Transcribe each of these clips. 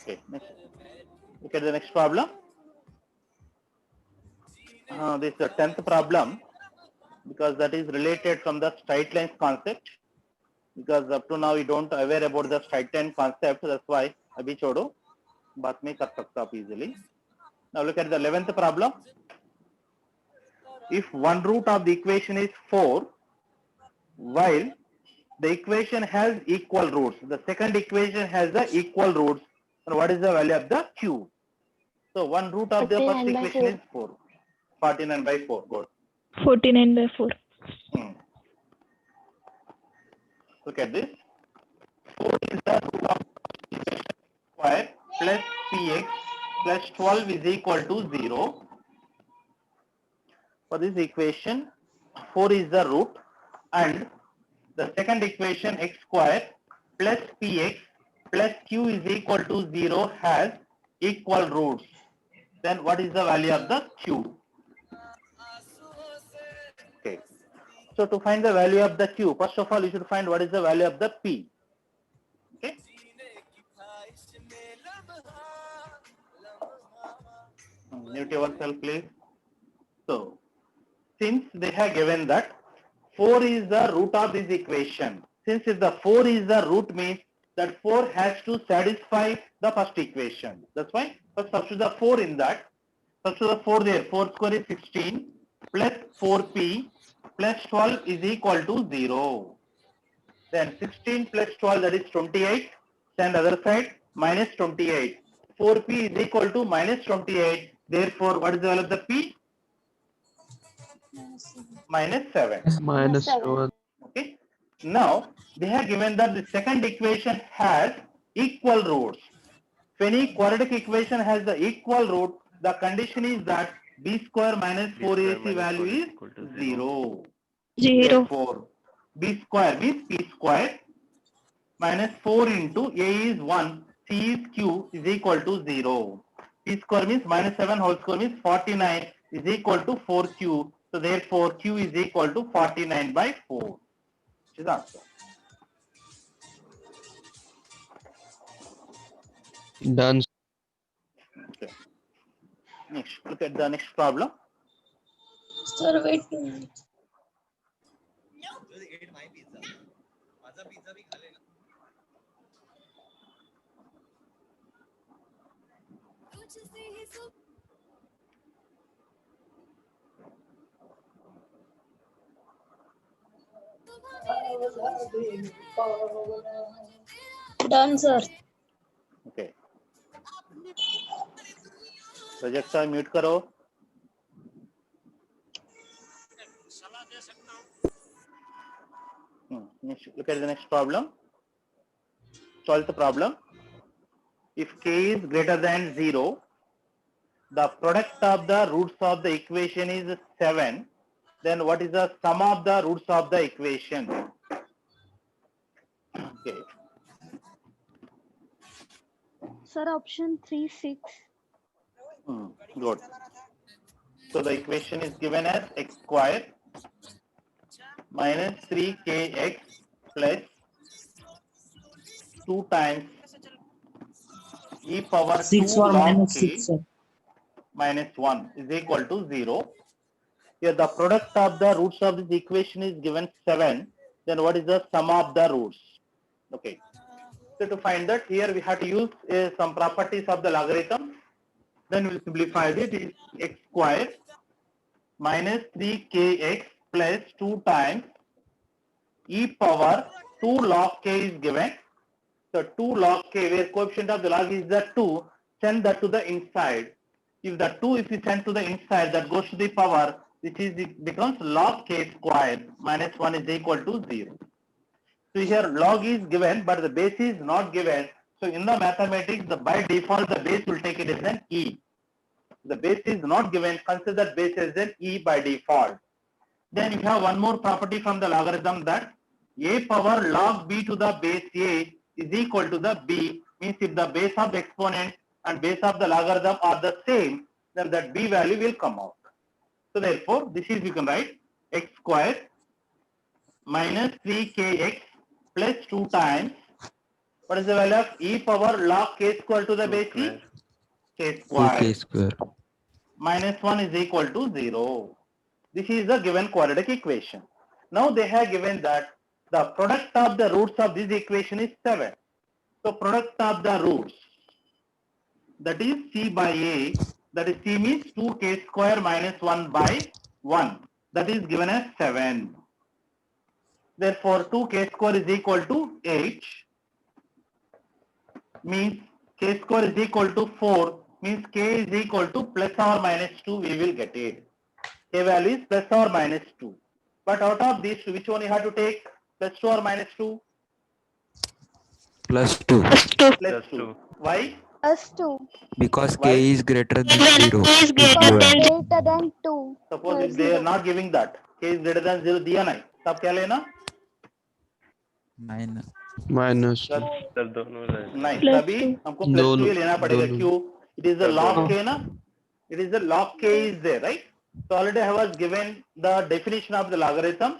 Okay, next. Look at the next problem. This is the 10th problem, because that is related from the straight lines concept, because up to now you don't aware about the straight line concept. That's why abhi chodo baat mein kar sakta aap easily. Now look at the 11th problem. If one root of the equation is 4, while the equation has equal roots, the second equation has the equal roots, and what is the value of the q? So one root of the first 49 by equation 4. is 4. 49 by 4. Good. 49 by 4. Look at this. 4 is the root of square plus px plus 12 is equal to 0. For this equation, 4 is the root, and the second equation x square plus px plus q is equal to 0 has equal roots. Then what is the value of the q? Okay. So to find the value of the q, first of all you should find what is the value of the p. Okay. Mute yourself, please. So since they have given that 4 is the root of this equation, since if the 4 is the root, means that 4 has to satisfy the first equation. That's why first substitute the 4 in that. Substitute the 4 there. 4 square is 16 plus 4p plus 12 is equal to 0. Then 16 plus 12, that is 28. Send other side, minus 28. 4p is equal to minus 28. Therefore, what is the value of the p? Minus 7. Minus 7. 7. Okay. Now they have given that the second equation has equal roots. If any quadratic equation has the equal root, the condition is that b square minus 4ac value is 0. 0. Therefore, b square means p square minus 4 into a is 1, c is q is equal to 0. P square means minus 7 whole square means 49 is equal to 4q. So therefore, q is equal to 49 by 4. Which is the answer. Done. Okay. Next, look at the next problem. Sir, wait 2 minutes. Done, sir. Okay. Projector mute करो. Look at the next problem. Solve the problem. If k is greater than 0, the product of the roots of the equation is 7. Then what is the sum of the roots of the equation? Okay. Sir, option 3, 6. Good. So the equation is given as x square minus 3kx plus 2 times e power 2 6 or log minus k 6, sir. minus 1 is equal to 0. Here the product of the roots of this equation is given 7. Then what is the sum of the roots? Okay. So to find that, here we have to use some properties of the logarithm. Then we will simplify it. It is x square minus 3kx plus 2 times e power 2 log k is given. So 2 log k, where coefficient of the log is the 2, send that to the inside. If the 2 if you send to the inside, that goes to the power, which is it becomes log k square minus 1 is equal to 0. So here log is given, but the base is not given. So in the mathematics, by default, the base will take it as an e. The base is not given, consider base as an e by default. Then you have one more property from the logarithm, that a power log b to the base a is equal to the b, means if the base of the exponent and base of the logarithm are the same, then that b value will come out. So therefore, this is, you can write x square minus 3kx plus 2 times, what is the value of e power log k square to the base e? K 2k square square. minus 1 is equal to 0. This is the given quadratic equation. Now they have given that the product of the roots of this equation is 7. So product of the roots, that is c by a, that is c means 2k square minus 1 by 1. That is given as 7. Therefore 2k square is equal to 8. Means k square is equal to 4. Means k is equal to plus or minus 2, we will get it. K value is plus or minus 2. But out of these, which one you have to take? Plus 2 or minus 2? Plus 2. Plus 2. Why? Plus 2. Because Why? k is greater than 0. is Greater than 2. Suppose if they are not giving that, k is greater than 0 दिया नहीं, तब क्या लेना? minus Plus 2. नहीं, Plus तभी 2. हमको plus 2 ही लेना पड़ेगा. क्यों? It is the log k ना? It is the log k is there, right? So already I was given the definition of the logarithm.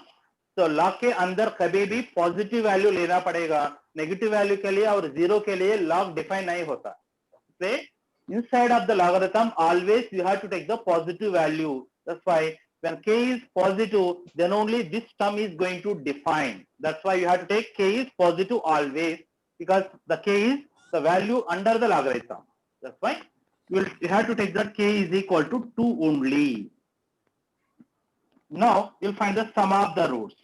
So log के अंदर कभी भी पॉजिटिव वैल्यू लेना पड़ेगा. नेगेटिव वैल्यू के लिए और जीरो के लिए log डिफाइन नहीं होता. Say inside of the logarithm always you have to take the positive value. That's why when k is positive, then only this term is going to define. That's why you have to take k is positive always, because the k is the value under the logarithm. That's why you have to take that k is equal to 2 only. Now you'll find the sum of the roots.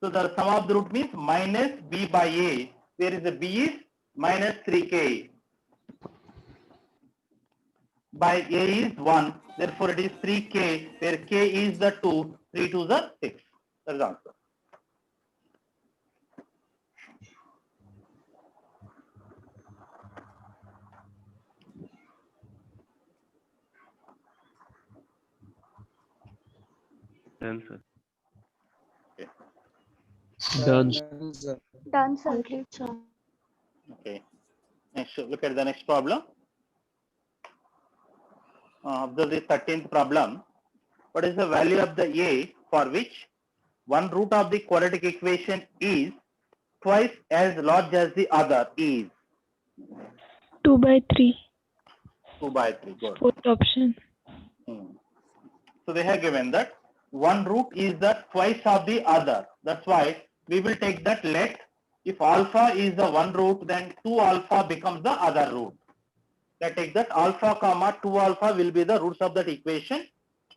So the sum of the root means minus b by a, where is the b is minus 3k. By a is 1, therefore it is 3k, where k is the 2, 3 to the 6. That is the answer. Done, sir. Done. Done, sir. Okay. Next, look at the next problem. Observe the 13th problem. What is the value of the a for which one root of the quadratic equation is twice as large as the other is? 2 by 3. 2 by 3. Good. Fourth option. So they have given that one root is the twice of the other. That's why we will take that let if alpha is the one root, then 2 alpha becomes the other root. Let's take that alpha comma 2 alpha will be the roots of that equation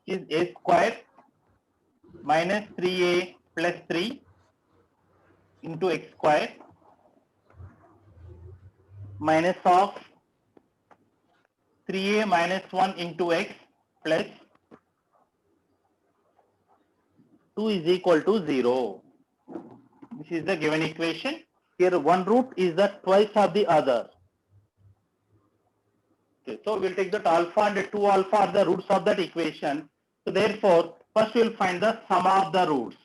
is a square minus 3a plus 3 into x square minus of 3a minus 1 into x plus 2 is equal to 0. This is the given equation. Here one root is the twice of the other. Okay, so we'll take that alpha and 2 alpha are the roots of that equation. So therefore, first we'll find the sum of the roots.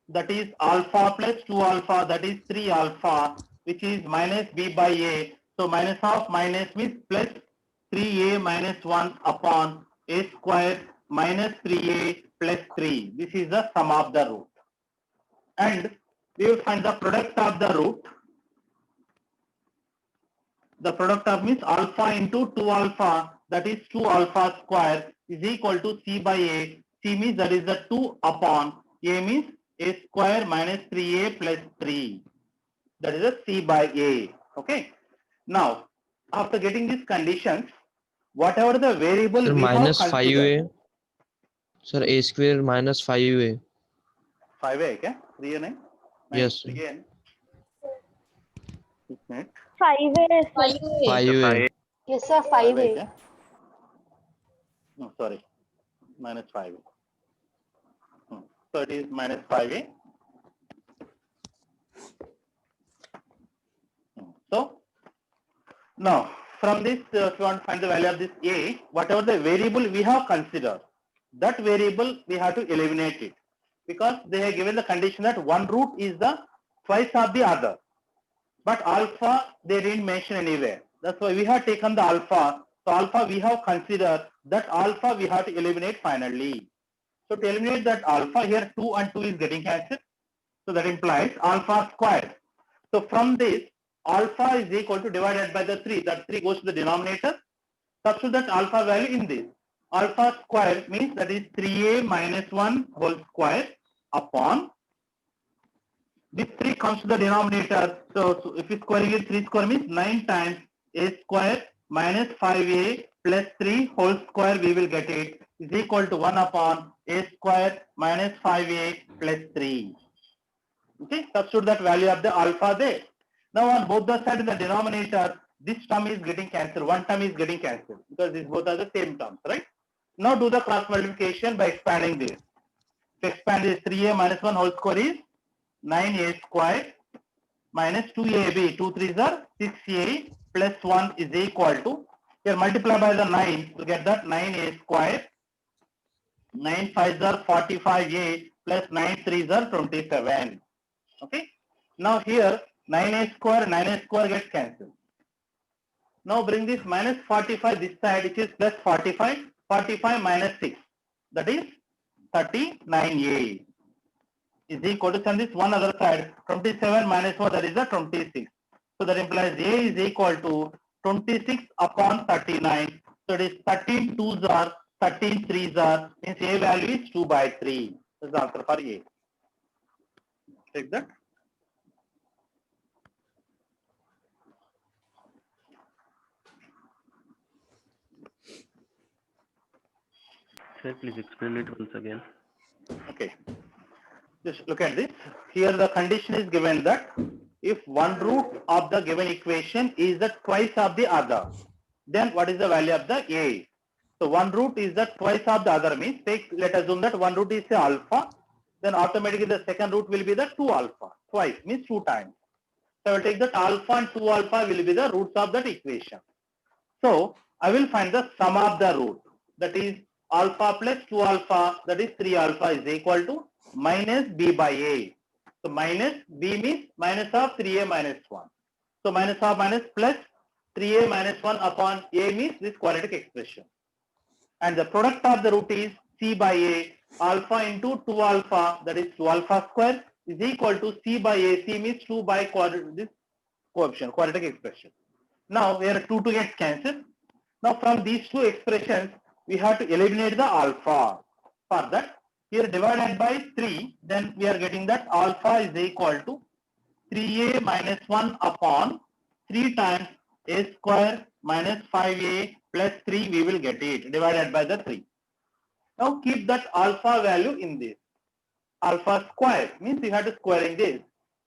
That is alpha plus 2 alpha, that is 3 alpha, which is minus b by a. So minus of minus means plus 3a minus 1 upon a square minus 3a plus 3. This is the sum of the root. And we will find the product of the root. The product of means alpha into 2 alpha, that is 2 alpha square is equal to c by a. C means that is the 2 upon a means a square minus 3a plus 3. That is a c by a. Okay. Now, after getting these conditions, whatever the variable Sir, we minus have considered. 5a. Sir, a square minus 5a. 5a क्या? 3a नहीं? Yes, sir. 3a. 5a. Yes, sir. 5a क्या? No, sorry. Minus 5a. So it is minus 5a. So now from this, if you want to find the value of this a, whatever the variable we have considered, that variable we have to eliminate it, because they have given the condition that one root is the twice of the other, but alpha they didn't mention anywhere. That's why we have taken the alpha. So alpha we have considered, that alpha we have to eliminate finally. So to eliminate that alpha, here 2 and 2 is getting cancelled. So that implies alpha squared. So from this, alpha is equal to divided by the 3. That 3 goes to the denominator. Substitute that alpha value in this. Alpha square means that is 3a minus 1 whole square upon this 3 comes to the denominator. So if we squaring it, 3 square means 9 times a square minus 5a plus 3 whole square, we will get it is equal to 1 upon a square minus 5a plus 3. Okay, substitute that value of the alpha there. Now on both the sides in the denominator, this term is getting cancelled. One term is getting cancelled because these both are the same terms, right? Now do the cross multiplication by expanding this. To expand this, 3a minus 1 whole square is 9a square minus 2ab, 2 3s are 6a plus 1 is equal to, here multiply by the 9 to get that 9a square, 9 5s are 45a plus 9 3s are 27. Okay. Now here 9a square gets cancelled. Now bring this minus 45 this side, which is plus 45, 45 minus 6, that is 39a is equal to, send this one other side, 27 minus 4, that is the 26. So that implies a is equal to 26 upon 39. So it is 13 2s are 13 3s are, means a value is 2 by 3. That's the answer for a. Take that. Sir, please explain it once again. Okay. Just look at this. Here the condition is given that if one root of the given equation is the twice of the other, then what is the value of the a? So one root is the twice of the other, means let us assume that one root is the alpha, then automatically the second root will be the 2 alpha, twice means 2 times. So I will take that alpha and 2 alpha will be the roots of that equation. So I will find the sum of the root, that is alpha plus 2 alpha, that is 3 alpha is equal to minus b by a. So minus b means minus of 3a minus 1. So minus of minus plus 3a minus 1 upon a means this quadratic expression. And the product of the root is c by a, alpha into 2 alpha, that is 2 alpha square is equal to c by a. C means 2 by this coefficient, quadratic expression. Now where 2 gets cancelled. Now from these two expressions, we have to eliminate the alpha. For that, here divided by 3, then we are getting that alpha is equal to 3a minus 1 upon 3 times a square minus 5a plus 3, we will get it divided by the 3. Now keep that alpha value in this. Alpha square means you have to squaring this.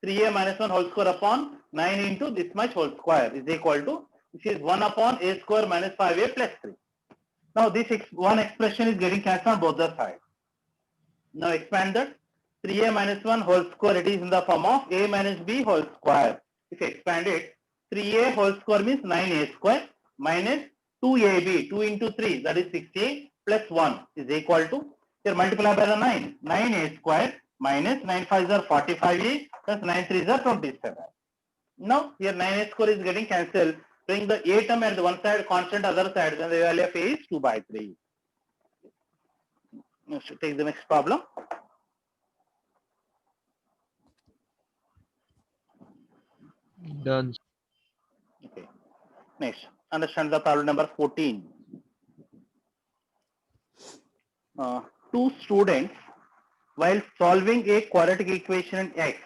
3a minus 1 whole square upon 9 into this much whole square is equal to, which is 1 upon a square minus 5a plus 3. Now this one expression is getting cancelled on both the sides. Now expand that 3a minus 1 whole square, it is in the form of a minus b whole square. If you expand it, 3a whole square means 9a square minus 2ab, 2 into 3, that is 6a plus 1 is equal to, here multiply by the 9, 9a square minus 9 5s are 45a plus 9 3s are 27. Now here 9a square is getting cancelled. Bring the a term at the one side, constant other side, then the value of a is 2 by 3. Now should take the next problem. Done. Okay. Next, understand the problem number 14. Two students, while solving a quadratic equation in x,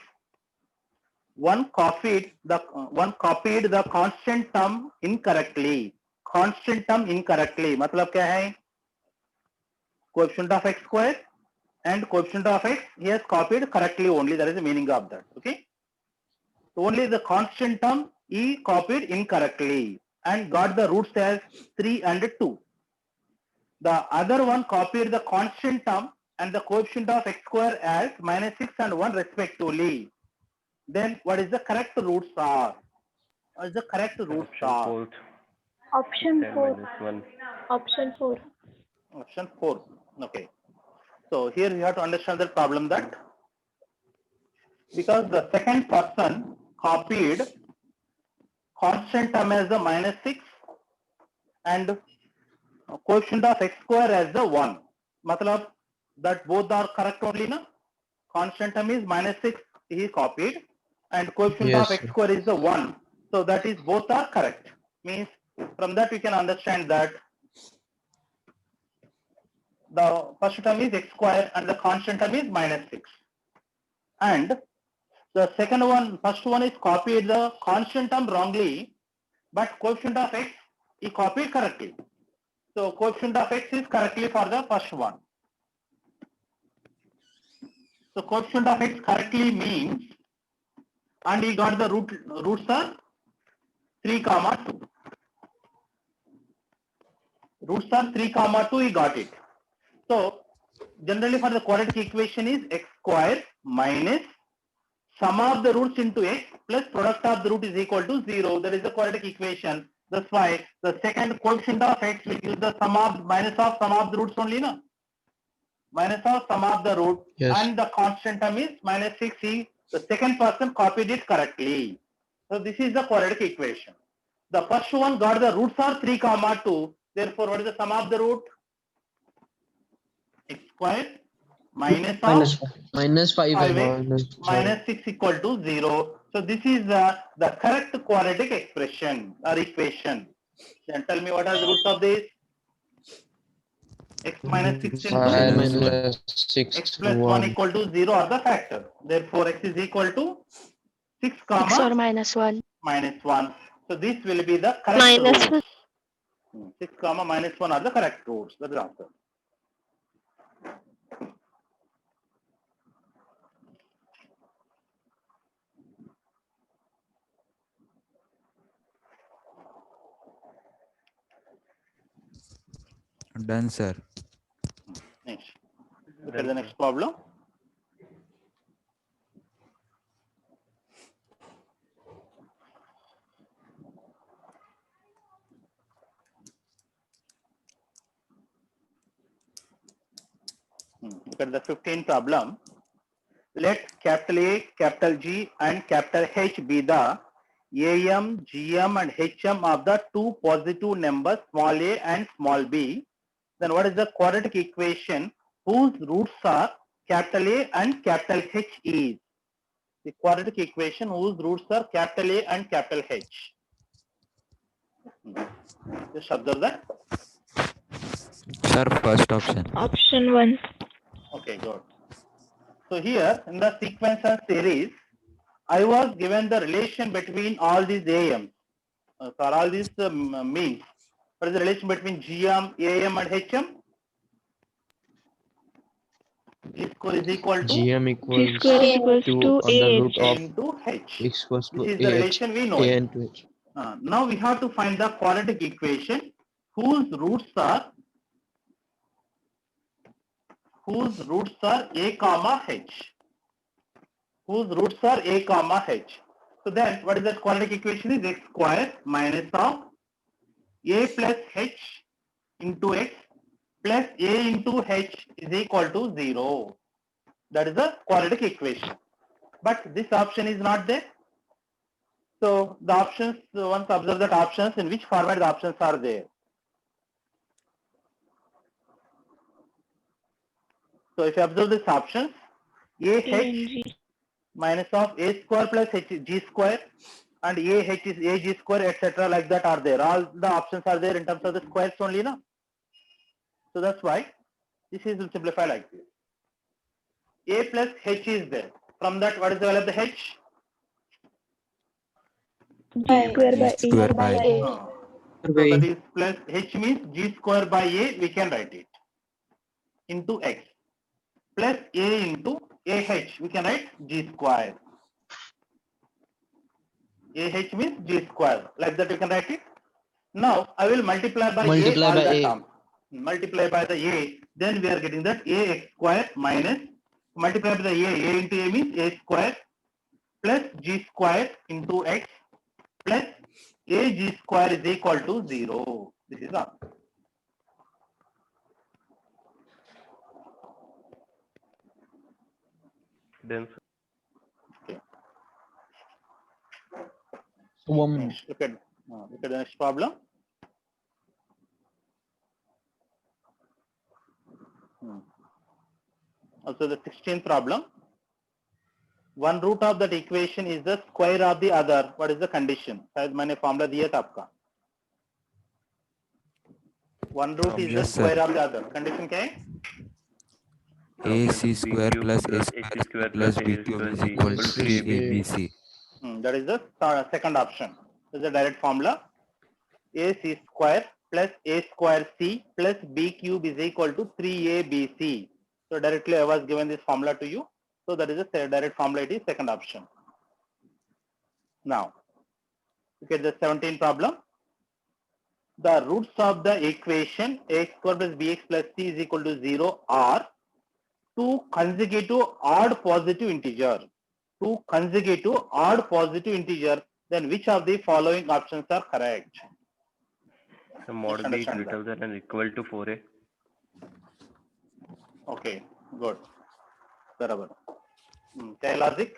one copied the constant term incorrectly. Constant term incorrectly. मतलब क्या है? Coefficient of x square and coefficient of x he has copied correctly only. That is the meaning of that. Okay. So only the constant term he copied incorrectly and got the roots as 3 and 2. The other one copied the constant term and the coefficient of x square as minus 6 and 1 respectively. Then what is the correct roots are? What is the correct roots are? Option 10 4. minus 1. Option 4. Option 4. Okay. So here you have to understand the problem that because the second person copied constant term as the minus 6 and coefficient of x square as the 1. Matlab that both are correct only na? Constant term is minus 6 he copied, and coefficient Yes, of x sir. square is the 1. So that is both are correct. Means from that we can understand that the first term is x square and the constant term is minus 6. And the second one, first one is copied the constant term wrongly, but coefficient of x he copied correctly. So coefficient of x is correctly for the first one. So coefficient of x correctly means, and he got the roots are 3 comma 2. Roots are 3 comma 2, he got it. So generally for the quadratic equation is x square minus sum of the roots into x plus product of the root is equal to 0. That is the quadratic equation. That's why the second coefficient of x will use the sum of minus of sum of the roots only, no? Minus of sum of the root, Yes. and the constant term is minus 6. The second person copied it correctly. So this is the quadratic equation. The first one got the roots are 3 comma 2. Therefore, what is the sum of the root? X square minus of Minus 5. minus 6 equal to 0. So this is the correct quadratic expression or equation. Then tell me what are the roots of this? X minus 6 into Minus 6. x plus 1 equal to 0 are the factor. Therefore, x is equal to 6 X comma or minus 1. minus 1. So this will be the correct Minus roots. 6 comma minus 1 are the correct roots. That is the answer. Done, sir. Next. Look at the next problem. Look at the 15th problem. Let capital A, capital G and capital H be the AM, GM and HM of the two positive numbers small a and small b. Then what is the quadratic equation whose roots are capital A and capital H is? The quadratic equation whose roots are capital A and capital H. Just observe that. Sir, first option. Option 1. Okay, good. So here in the sequence and series, I was given the relation between all these AMs. For all these means, what is the relation between GM, AM and HM? G square is equal to GM G equals square equals to under AH. root of into H. x equals to This is the AH. relation we know. A it. and to H. Now we have to find the quadratic equation whose roots are A comma H. Whose roots are A comma H. So then what is that quadratic equation is x square minus of A plus H into x plus A into H is equal to 0. That is the quadratic equation. But this option is not there. So the options, once observe that options, in which format the options are there. So if you observe this options, A and AH G. minus of A square plus G square and AH is AG square, etc. like that are there. All the options are there in terms of the squares only, no? So that's why this is will simplify like this. A plus H is there. From that, what is the value of the H? G square by G square A. by A. So that is plus H means G square by A, we can write it into X plus A into AH, we can write G square. AH means G square, like that we can write it. Now I will multiply by Multiply A all by the A. terms. Multiply by the A, then we are getting that AX square minus multiply by the A into A means A square plus G square into X plus AG square is equal to 0. This is all. Then Next, look at the next problem. Also the 16th problem. one root of that equation is the square of the other. What is the condition? शायद मैंने formula दिया था आपका. One root is the Yes, sir. square of the other. Condition क्या है? AC square plus A square plus B cube is equal to 3ABC. That is the second option. This is the direct formula. AC square plus A square C plus B cube is equal to 3ABC. So directly I was given this formula to you. So that is the direct formula. It is second option. Now, look at the 17th problem. The roots of the equation ax square plus bx plus c is equal to 0 are two consecutive odd positive integer. Two consecutive odd positive integer. Then which of the following options are correct? So mod B Understand greater than or equal to 4A. Okay, good. Barabar. Okay, logic.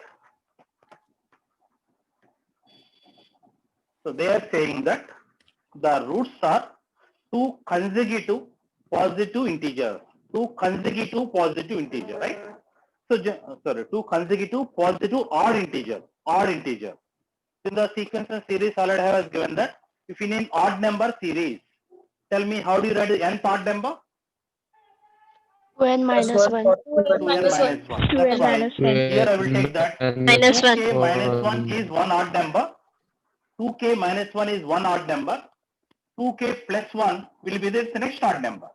So they are saying that the roots are two consecutive positive integers. Two consecutive positive integer, right? So, sorry, two consecutive positive odd integer. Odd integer. In the sequence and series already I have given that. If you name odd number series, tell me how do you write the nth odd number? 2n minus 1. 2n minus 1. 2n That's why minus 1. here I will take that Minus 1. 2k minus 1 is one odd number. 2k minus 1 is one odd number. 2k plus 1 will be the next odd number.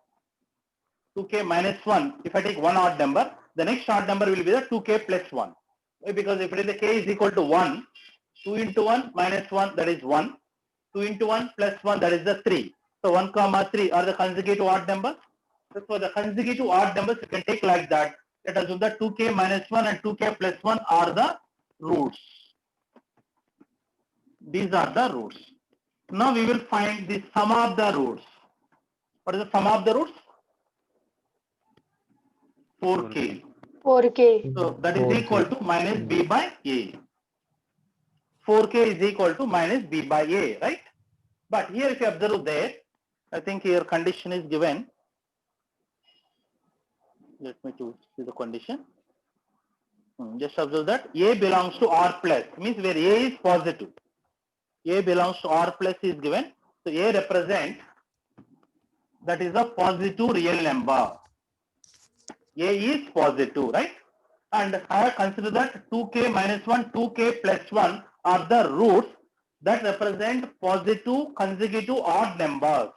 2k minus 1, if I take one odd number, the next odd number will be the 2k plus 1. Why? Because if it is the k is equal to 1, 2 into 1 minus 1, that is 1. 2 into 1 plus 1, that is the 3. So 1 comma 3 are the consecutive odd numbers. So for the consecutive odd numbers, you can take like that. Let us assume that 2k minus 1 and 2k plus 1 are the roots. These are the roots. Now we will find the sum of the roots. What is the sum of the roots? 4k. 4k. So that is equal to minus b by a. 4k is equal to minus b by a, right? But here if you observe there, I think here condition is given. Let me see the condition. Just observe that a belongs to R plus, means where a is positive. A belongs to R plus is given. So a represent, that is a positive real number. A is positive, right? And I have considered that 2k minus 1, 2k plus 1 are the roots that represent positive consecutive odd numbers.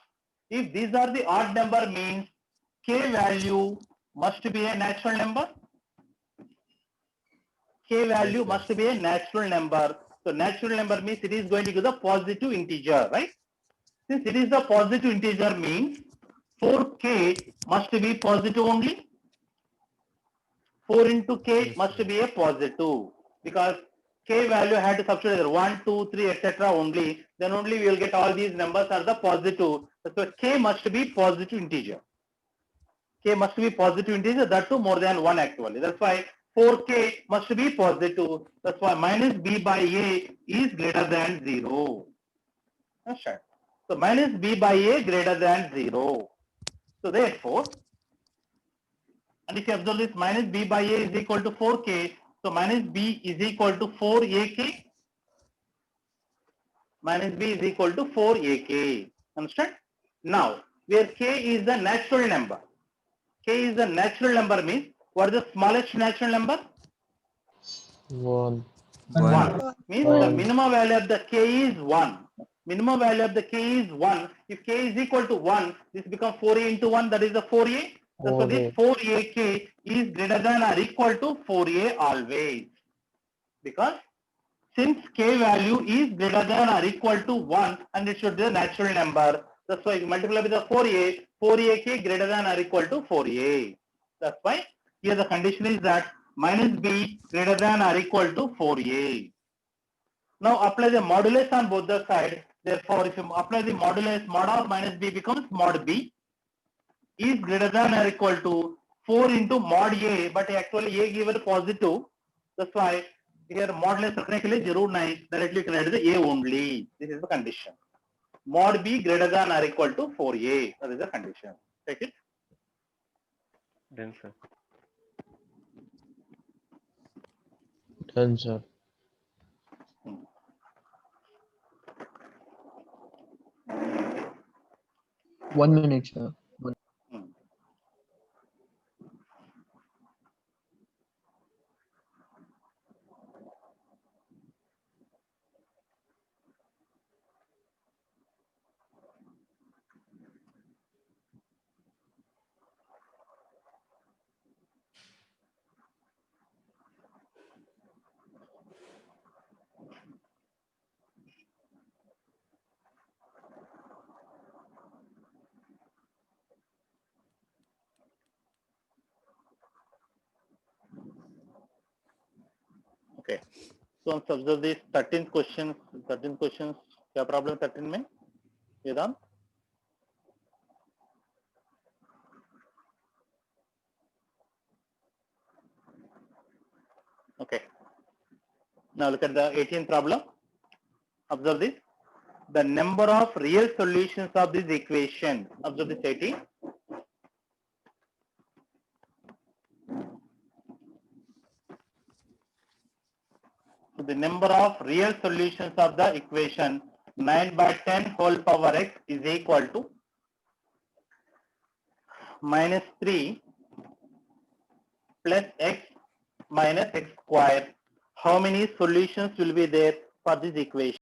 If these are the odd number, means k value must be a natural number. K value must be a natural number. So natural number means it is going to give the positive integer, right? Since it is the positive integer, means 4k must be positive only. 4 into k must be a positive, because k value had to substitute either 1, 2, 3, etc. only. Then only we will get all these numbers are the positive. So k must be positive integer. K must be positive integer, that too more than 1 actually. That's why 4k must be positive. That's why minus b by a is greater than 0. That's right. So minus b by a greater than 0. So therefore, and if you observe this, minus b by a is equal to 4k. So minus b is equal to 4ak. Minus b is equal to 4ak. Understand? Now, where k is the natural number. K is the natural number, means what is the smallest natural number? 1. 1. Means the minimum value of the k is 1. Minimum value of the k is 1. If k is equal to 1, this becomes 4a into 1, that is the 4a. So this 4ak is greater than or equal to 4a always. Because since k value is greater than or equal to 1 and it should be a natural number, that's why you multiply with the 4a, 4ak greater than or equal to 4a. That's why here the condition is that minus b greater than or equal to 4a. Now apply the modulus on both the sides. Therefore, if you apply the modulus, mod of minus b becomes mod b is greater than or equal to 4 into mod a, but actually a given positive. That's why here modulus रखने के लिए जरूर नहीं, directly connect the a only. This is the condition. Mod b greater than or equal to 4a. That is the condition. Take it. Then sir. Done, sir. One minute, sir. Hmm. Okay. So let's observe this 13th question. 13 questions. क्या problem 13 में? Vedant? Okay. Now look at the 18th problem. Observe this. The number of real solutions of this equation. Observe this 18. So the number of real solutions of the equation 9 by 10 whole power x is equal to minus 3 plus x minus x square. How many solutions will be there for this equation?